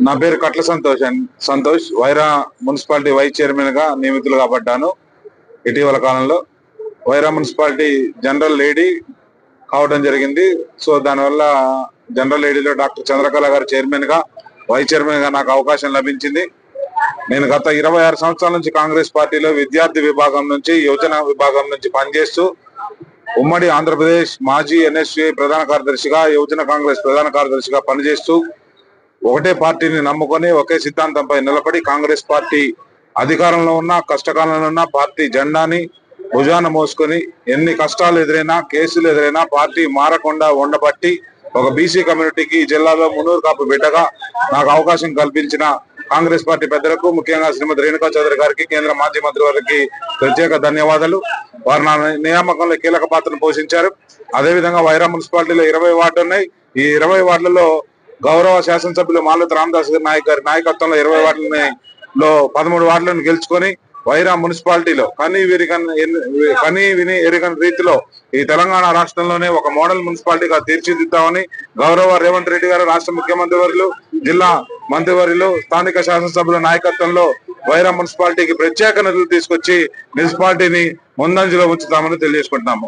నా పేరు Katla Santosh Wyra municipality vice chairman గా నియమితులుగా పడ్డాను. ఇటీవల కాలంలో వైరా మున్సిపాలిటీ జనరల్ లేడీ కావడం జరిగింది. సో దానివల్ల జనరల్ లేడీలో డాక్టర్ చంద్రకళ గారు చైర్మన్ గా వైస్ చైర్మన్ గా నాకు అవకాశం లభించింది. నేను గత 26 సంవత్సరాల నుంచి కాంగ్రెస్ పార్టీలో విద్యార్థి విభాగం నుంచి యువజన విభాగం నుంచి పనిచేస్తూ ఉమ్మడి ఆంధ్రప్రదేశ్ మాజీ ఎన్ఎస్యుఐ ప్రధాన కార్యదర్శిగా, యువజన కాంగ్రెస్ ప్రధాన కార్యదర్శిగా పనిచేస్తూ ఒకటే పార్టీని నమ్ముకొని ఒకే సిద్ధాంతంపై నిలబడి కాంగ్రెస్ పార్టీ అధికారంలో ఉన్న కష్టకాలంలో ఉన్న పార్టీ జెండాని భుజాన మోసుకొని ఎన్ని కష్టాలు ఎదురైనా కేసులు ఎదురైనా పార్టీ మారకుండా ఉండబట్టి ఒక బీసీ కమ్యూనిటీకి జిల్లాలో మున్నూరు కాపు బిడ్డగా నాకు అవకాశం కల్పించిన కాంగ్రెస్ పార్టీ పెద్దలకు, ముఖ్యంగా శ్రీమతి రేణుకా చౌదరి గారికి, కేంద్ర మాజీ మంత్రి వారికి ప్రత్యేక ధన్యవాదాలు. వారు నా నియామకంలో కీలక పాత్రను పోషించారు. అదేవిధంగా వైరా మున్సిపాలిటీలో 20 వార్డు ఉన్నాయి. ఈ 20 వార్డులలో గౌరవ శాసనసభ్యులు మాలతి రామదాస్ నాయక్ గారి నాయకత్వంలో 20 వార్డులలో 13 వార్డులను గెలుచుకొని వైరా మున్సిపాలిటీలో కనీ విని ఎరుగని రీతిలో ఈ తెలంగాణ రాష్ట్రంలోనే ఒక మోడల్ మున్సిపాలిటీగా తీర్చిదిద్దామని గౌరవ రేవంత్ రెడ్డి గారు, రాష్ట్ర ముఖ్యమంత్రి వర్యులు, జిల్లా మంత్రివర్యులు, స్థానిక శాసనసభ్యుల నాయకత్వంలో వైరా మున్సిపాలిటీకి ప్రత్యేక నిధులు తీసుకొచ్చి మున్సిపాలిటీని ముందంజలో ఉంచుతామని తెలియజేసుకుంటున్నాము.